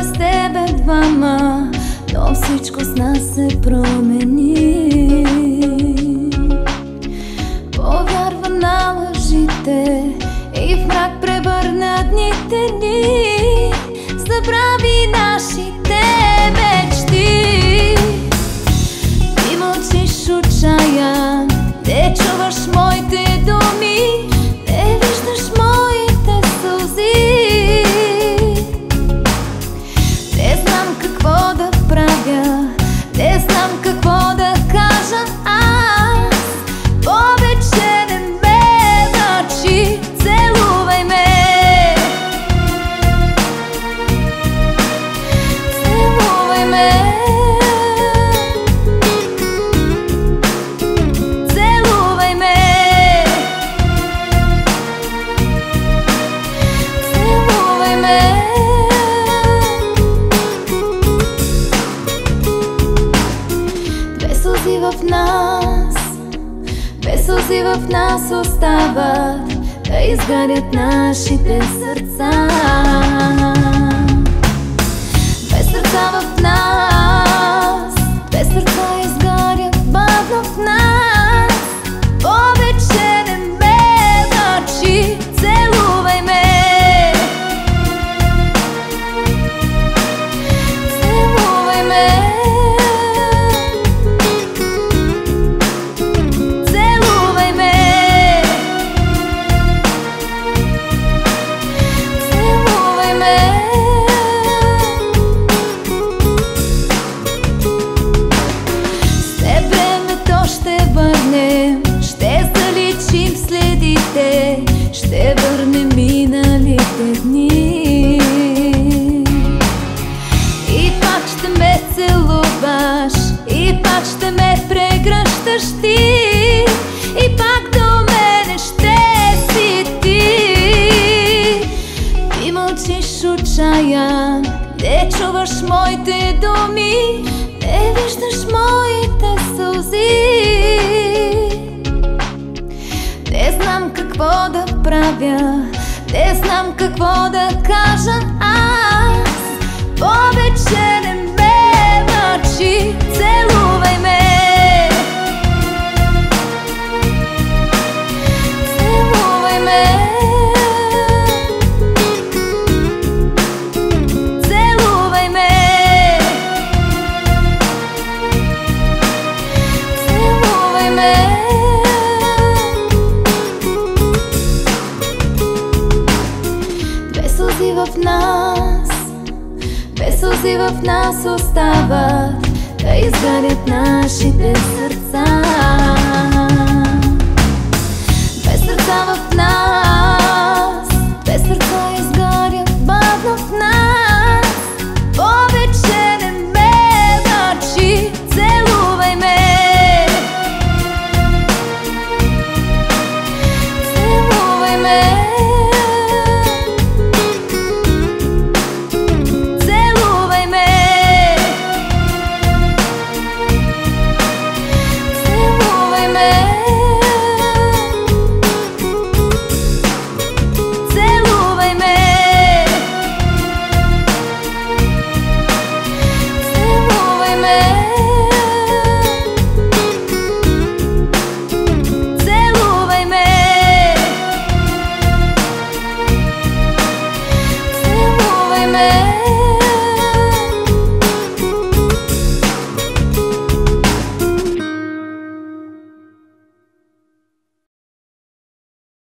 с тебе двама, но всичко с нас се промени. Повярва на лъжите и в мрак превърна дните ни. Забрави нашите мечти. Ти мълчиш отчаян, не чуваш моите думи, не виждаш моите сълзи. Не знам какво да правя, не знам какво да кажа аз. Повече не ме мъчи, целувай ме. Целувай ме. Целувай ме. Целувай ме. Без сълзи в нас, без сълзи в нас остават да изгарят нашите сърца. Без сърца в нас, без сърца изгарят бавно в нас. Повече не ме мъчи, целувай ме. Целувай ме. Целувай ме. Целувай ме. С теб времето ще върнем, ще заличим следите, ще върнем миналите дни. И пак ще ме целуваш, и пак ще ме прегръщаш ти, и пак до мене ще си ти. Ти мълчиш отчаян, не чуваш моите думи, не виждаш моите сълзи. Не знам какво да правя, не знам какво да кажа аз. Повече не ме мъчи, целувай ме. Целувай ме. Целувай ме. Целувай ме. Без сълзи в нас, без сълзи в нас остават да изгарят нашите сърца. Без сърца в